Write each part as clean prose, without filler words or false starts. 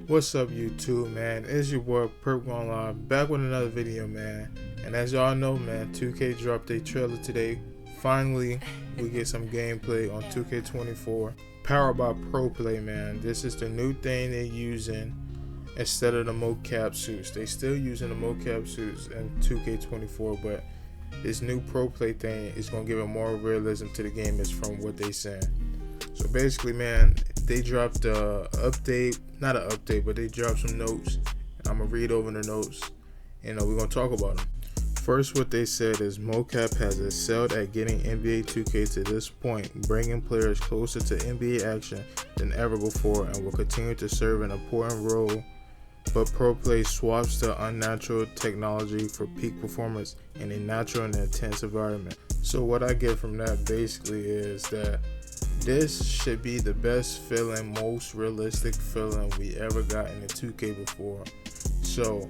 What's up YouTube, man? It's your boy Perp Going Live, back with another video, man. And as y'all know, man, 2K dropped a trailer today. Finally, we get some gameplay on 2K24, powered by Pro Play, man. This is the new thing they're using instead of the mocap suits. They still using the mocap suits in 2K24, but this new Pro Play thing is gonna give it more realism to the game, is from what they saying. So basically, man, they dropped a update, not an update, but they dropped some notes. I'm gonna read over the notes, and we're gonna talk about them. First, what they said is mocap has excelled at getting NBA 2K to this point, bringing players closer to NBA action than ever before, and will continue to serve an important role. But Pro Play swaps the unnatural technology for peak performance in a natural and intense environment. So what I get from that basically is that this should be the best feeling, most realistic feeling we ever got in the 2K before. So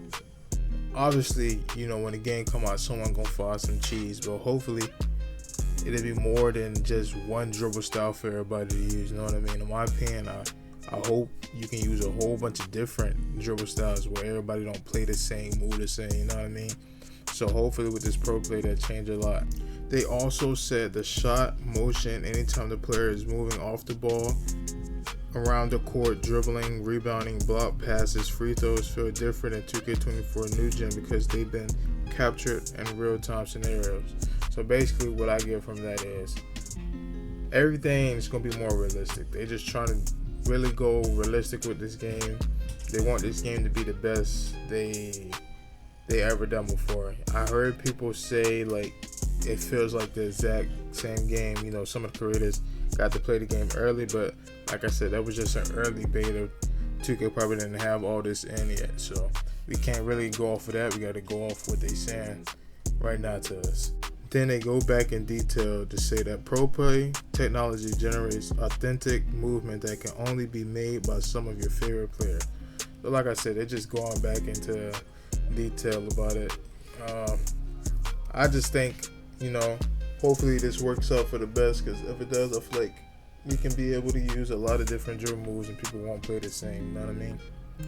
obviously, you know, when the game come out, someone gonna fire some cheese, but hopefully it'll be more than just one dribble style for everybody to use. You know what I mean? In my opinion, I hope you can use a whole bunch of different dribble styles where everybody don't play the same, move the same. You know what I mean? So hopefully with this Pro Play, that change a lot. They also said the shot motion anytime the player is moving off the ball, around the court, dribbling, rebounding, block passes, free throws feel different in 2K24 New Gen because they've been captured in real-time scenarios. So basically what I get from that is everything is going to be more realistic. They're just trying to really go realistic with this game. They want this game to be the best they ever done before. I heard people say like it feels like the exact same game. You know, some of the creators got to play the game early, but like I said, that was just an early beta. 2K probably didn't have all this in yet, so we can't really go off of that. We got to go off what they saying right now to us. Then they go back in detail to say that Pro Play technology generates authentic movement that can only be made by some of your favorite players. But like I said, they're just going back into detail about it. I just think, you know, hopefully this works out for the best, because if it does, I feel like we can be able to use a lot of different dribble moves and people won't play the same. You know what I mean?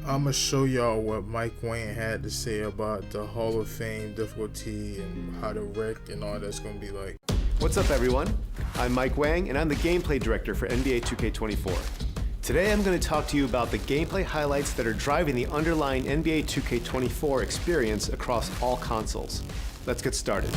I'm gonna show y'all what Mike Wayne had to say about the Hall of Fame difficulty and how the wreck and all that's gonna be like. What's up, everyone? I'm Mike Wang, and I'm the gameplay director for NBA2K24. Today I'm going to talk to you about the gameplay highlights that are driving the underlying NBA 2K24 experience across all consoles. Let's get started.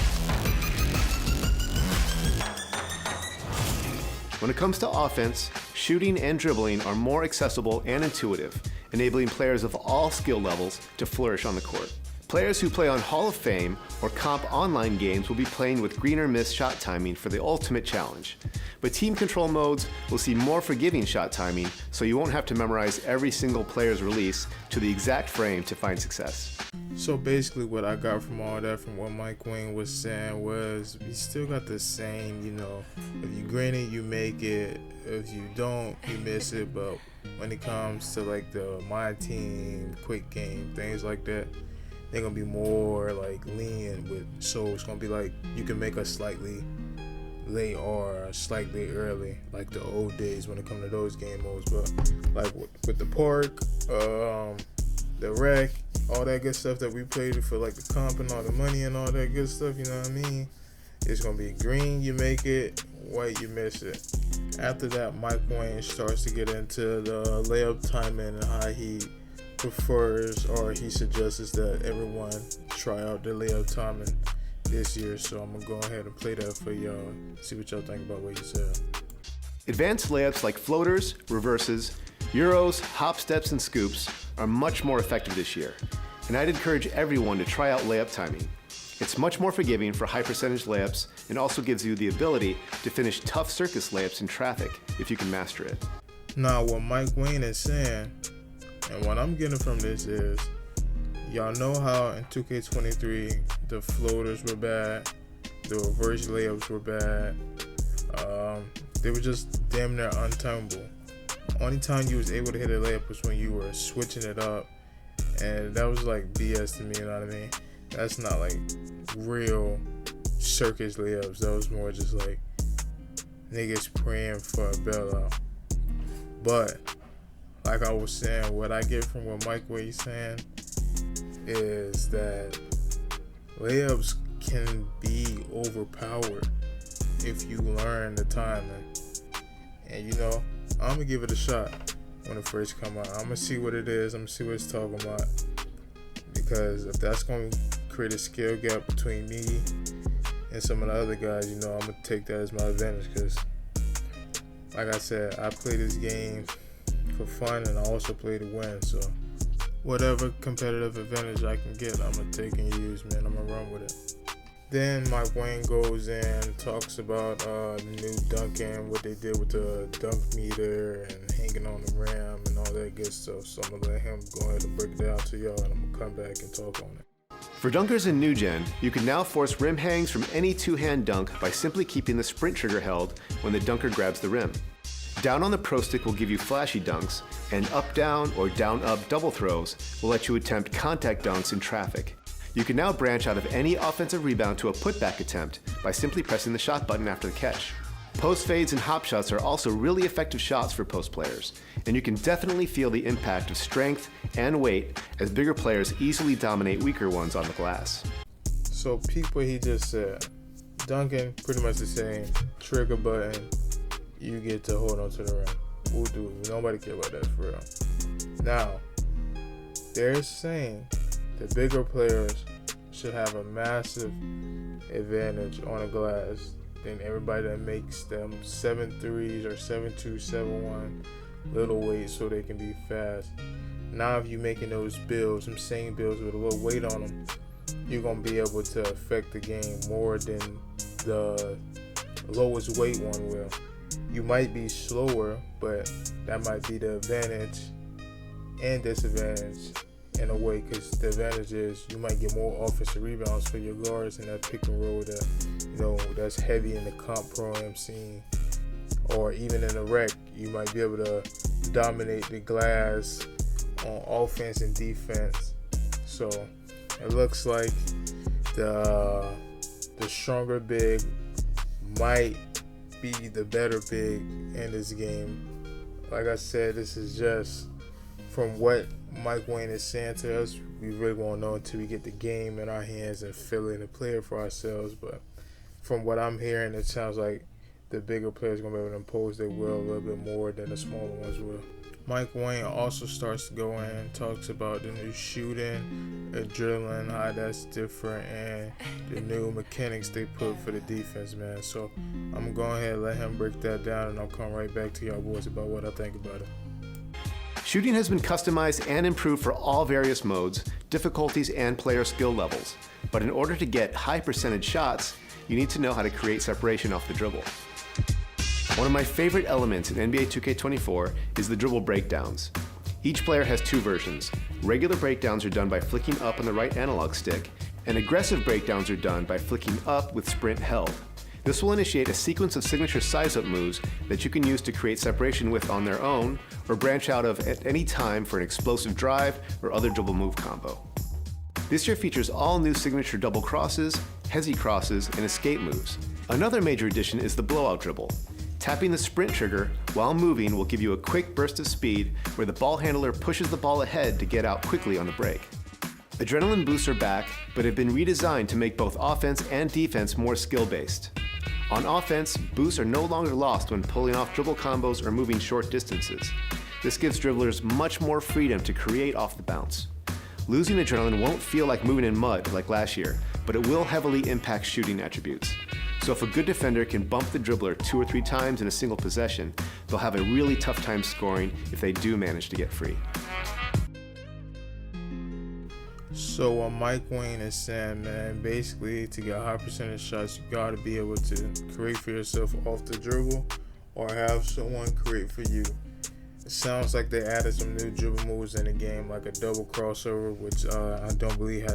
When it comes to offense, shooting and dribbling are more accessible and intuitive, enabling players of all skill levels to flourish on the court. Players who play on Hall of Fame or comp online games will be playing with green or miss shot timing for the ultimate challenge. But team control modes will see more forgiving shot timing, so you won't have to memorize every single player's release to the exact frame to find success. So basically what I got from all that, from what Mike Wayne was saying, was we still got the same, you know, if you green it, you make it. If you don't, you miss it. But when it comes to like the MyTeam, quick game, things like that, they're gonna be more like lenient with, so it's gonna be like you can make a slightly late or slightly early, like the old days when it comes to those game modes. But like with the park, the wreck, all that good stuff that we played for, like the comp and all the money and all that good stuff, you know what I mean? It's gonna be green, you make it, white, you miss it. After that, Mike Wayne starts to get into the layup timing and how he prefers, or he suggests, that everyone try out the layup timing this year. So I'm gonna go ahead and play that for y'all, see what y'all think about what he said. Advanced layups like floaters, reverses, euros, hop steps, and scoops are much more effective this year, and I'd encourage everyone to try out layup timing. It's much more forgiving for high percentage layups and also gives you the ability to finish tough circus layups in traffic if you can master it. Now what Mike Wayne is saying, and what I'm getting from this, is y'all know how in 2K23 the floaters were bad, the reverse layups were bad, they were just damn near untimable. Only time you was able to hit a layup was when you were switching it up, and that was like BS to me, you know what I mean? That's not like real circus layups. That was more just like niggas praying for a bailout. But like I was saying, what I get from what Mike Wayne's saying is that layups can be overpowered if you learn the timing. And you know, I'm gonna give it a shot when it first come out. I'm gonna see what it is. I'm gonna see what it's talking about. Because if that's gonna create a skill gap between me and some of the other guys, you know, I'm gonna take that as my advantage. Because, like I said, I play this game for fun and I also play to win. So, whatever competitive advantage I can get, I'm gonna take and use, man. I'm gonna run with it. Then Mike Wayne goes in, talks about the new dunking, what they did with the dunk meter and hanging on the rim and all that good stuff. So I'm gonna let him go ahead and break it down to y'all, and I'm gonna come back and talk on it. For dunkers in New Gen, you can now force rim hangs from any two-hand dunk by simply keeping the sprint trigger held when the dunker grabs the rim. Down on the Pro Stick will give you flashy dunks, and up-down or down-up double throws will let you attempt contact dunks in traffic. You can now branch out of any offensive rebound to a putback attempt by simply pressing the shot button after the catch. Post fades and hop shots are also really effective shots for post players, and you can definitely feel the impact of strength and weight as bigger players easily dominate weaker ones on the glass. So peep what he just said. Dunking, pretty much the same. Trigger button, you get to hold on to the rim. We'll do it. Nobody care about that for real. Now, they're saying the bigger players should have a massive advantage on the glass than everybody that makes them 7-3s or 7-2, 7-1 little weights so they can be fast. Now if you're making those builds, some same builds with a little weight on them, you're going to be able to affect the game more than the lowest weight one will. You might be slower, but that might be the advantage and disadvantage in a way, because the advantage is you might get more offensive rebounds for your guards in that pick and roll that, you know, that's heavy in the comp pro I'm seeing, or even in the rec, you might be able to dominate the glass on offense and defense. So it looks like the stronger big might be the better big in this game. Like I said, this is just from what Mike Wayne is saying to us. We really won't know until we get the game in our hands and feel it and play it for ourselves. But from what I'm hearing, it sounds like the bigger players are going to be able to impose their will a little bit more than the smaller ones will. Mike Wayne also starts to go in and talks about the new shooting, adrenaline, how that's different, and the new mechanics they put for the defense, man. So I'm going to go ahead and let him break that down, and I'll come right back to y'all boys about what I think about it. Shooting has been customized and improved for all various modes, difficulties, and player skill levels. But in order to get high percentage shots, you need to know how to create separation off the dribble. One of my favorite elements in NBA 2K24 is the dribble breakdowns. Each player has two versions. Regular breakdowns are done by flicking up on the right analog stick, and aggressive breakdowns are done by flicking up with sprint held. This will initiate a sequence of signature size-up moves that you can use to create separation with on their own, or branch out of at any time for an explosive drive or other dribble move combo. This year features all new signature double crosses, hezi crosses, and escape moves. Another major addition is the blowout dribble. Tapping the sprint trigger while moving will give you a quick burst of speed where the ball handler pushes the ball ahead to get out quickly on the break. Adrenaline boosts are back, but have been redesigned to make both offense and defense more skill-based. On offense, boosts are no longer lost when pulling off dribble combos or moving short distances. This gives dribblers much more freedom to create off the bounce. Losing adrenaline won't feel like moving in mud like last year, but it will heavily impact shooting attributes. So if a good defender can bump the dribbler 2 or 3 times in a single possession, they'll have a really tough time scoring if they do manage to get free. So what Mike Wayne is saying, man, basically to get high percentage shots, you got to be able to create for yourself off the dribble or have someone create for you. It sounds like they added some new dribble moves in the game, like a double crossover, which I don't believe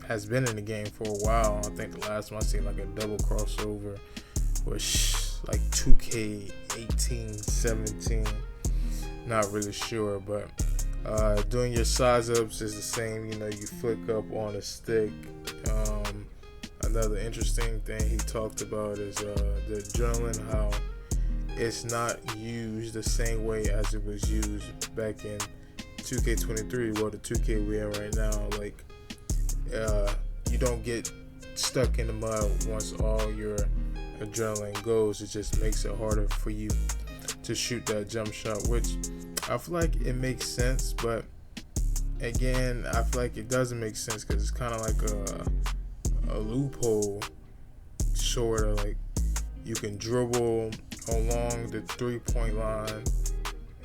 has been in the game for a while. I think the last one I seen like a double crossover was like 2K18, 17. Not really sure, but doing your size ups is the same. You know, you flick up on a stick. Another interesting thing he talked about is the adrenaline, how it's not used the same way as it was used back in 2K23, well, the 2K we're in right now. Like, you don't get stuck in the mud once all your adrenaline goes. It just makes it harder for you to shoot that jump shot, which I feel like it makes sense, but again, I feel like it doesn't make sense because it's kind of like a loophole, sort of. Like, you can dribble along the 3-point line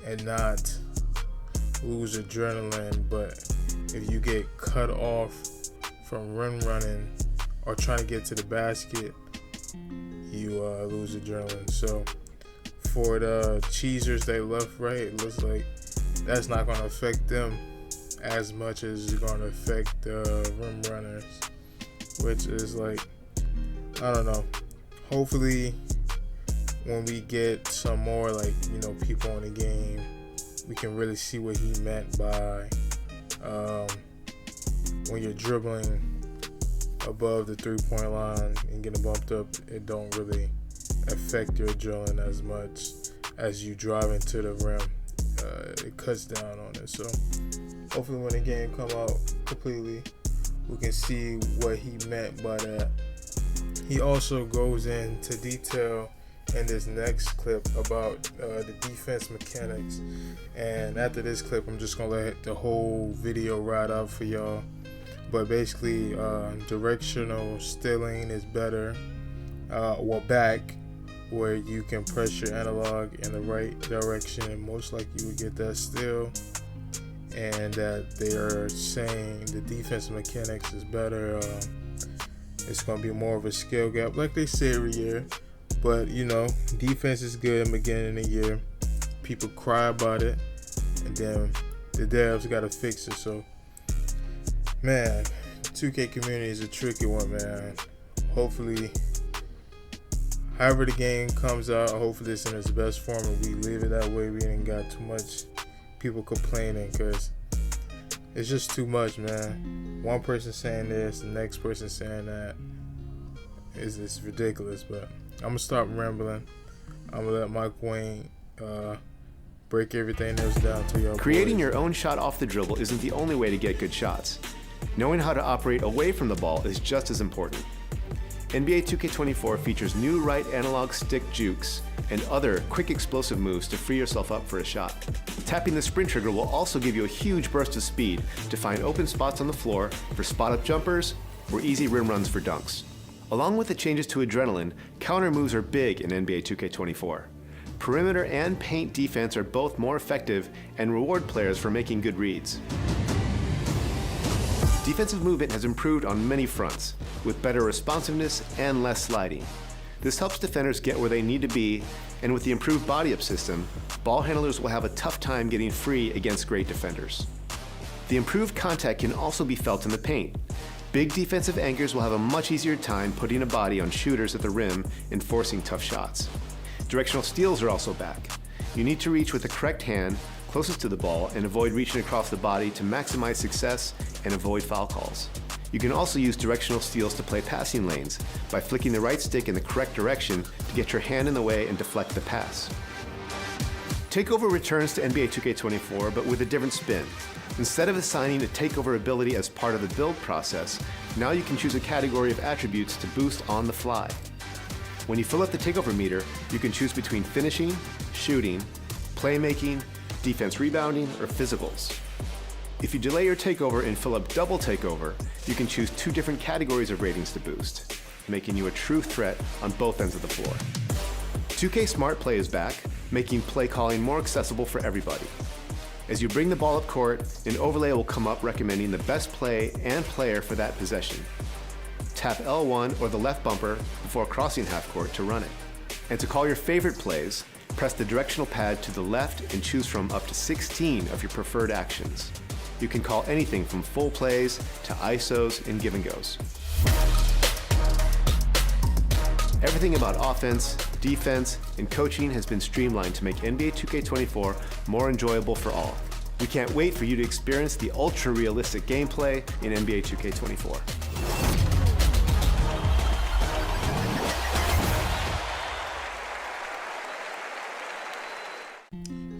and not lose adrenaline, but if you get cut off from rim running or trying to get to the basket, you lose adrenaline. So for the cheesers that left right, it looks like that's not going to affect them as much as it's going to affect the rim runners, which is like, I don't know. Hopefully when we get some more, like, you know, people in the game, we can really see what he meant by when you're dribbling above the 3-point line and getting bumped up, it don't really affect your adrenaline as much as you drive into the rim. It cuts down on it. So hopefully when the game come out completely, we can see what he meant by that. He also goes into detail in this next clip about the defense mechanics, and after this clip I'm just gonna let the whole video ride out for y'all. But basically, directional stealing is better, or back, where you can press your analog in the right direction and most likely you would get that steal. And that they are saying the defense mechanics is better. It's going to be more of a skill gap, like they say every year. But, you know, defense is good in the beginning of the year. People cry about it, and then the devs got to fix it. So, man, 2K community is a tricky one, man. Hopefully, however the game comes out, hopefully it's in its best form and we leave it that way. We ain't got too much people complaining, because it's just too much, man. One person saying this, the next person saying that. It's ridiculous. But I'm gonna stop rambling. I'm gonna let Mike Wayne break everything else down to y'all. Creating your own shot off the dribble isn't the only way to get good shots. Knowing how to operate away from the ball is just as important. NBA 2K24 features new right analog stick jukes and other quick explosive moves to free yourself up for a shot. Tapping the sprint trigger will also give you a huge burst of speed to find open spots on the floor for spot-up jumpers or easy rim runs for dunks. Along with the changes to Adrenaline, counter moves are big in NBA 2K24. Perimeter and paint defense are both more effective and reward players for making good reads. Defensive movement has improved on many fronts, with better responsiveness and less sliding. This helps defenders get where they need to be, and with the improved body-up system, ball handlers will have a tough time getting free against great defenders. The improved contact can also be felt in the paint. Big defensive anchors will have a much easier time putting a body on shooters at the rim and forcing tough shots. Directional steals are also back. You need to reach with the correct hand closest to the ball and avoid reaching across the body to maximize success and avoid foul calls. You can also use directional steals to play passing lanes by flicking the right stick in the correct direction to get your hand in the way and deflect the pass. Takeover returns to NBA 2K24, but with a different spin. Instead of assigning a takeover ability as part of the build process, now you can choose a category of attributes to boost on the fly. When you fill up the takeover meter, you can choose between finishing, shooting, playmaking, defense rebounding, or physicals. If you delay your takeover and fill up double takeover, you can choose 2 different categories of ratings to boost, making you a true threat on both ends of the floor. 2K Smart Play is back, making play calling more accessible for everybody. As you bring the ball up court, an overlay will come up recommending the best play and player for that possession. Tap L1 or the left bumper before crossing half court to run it. And to call your favorite plays, press the directional pad to the left and choose from up to 16 of your preferred actions. You can call anything from full plays to ISOs and give and goes. Everything about offense, defense, and coaching has been streamlined to make NBA 2K24 more enjoyable for all. We can't wait for you to experience the ultra-realistic gameplay in NBA 2K24.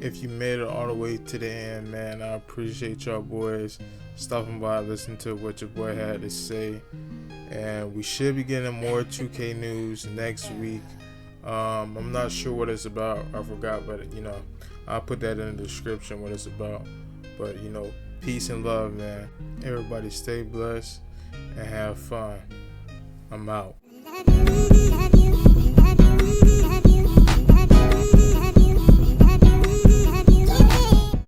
if you made it all the way to the end, man, I appreciate y'all boys stopping by, listening to what your boy had to say. And we should be getting more 2K news next week. I'm not sure what it's about. I forgot, but I'll put that in the description what it's about. But peace and love, man. Everybody stay blessed and have fun. I'm out.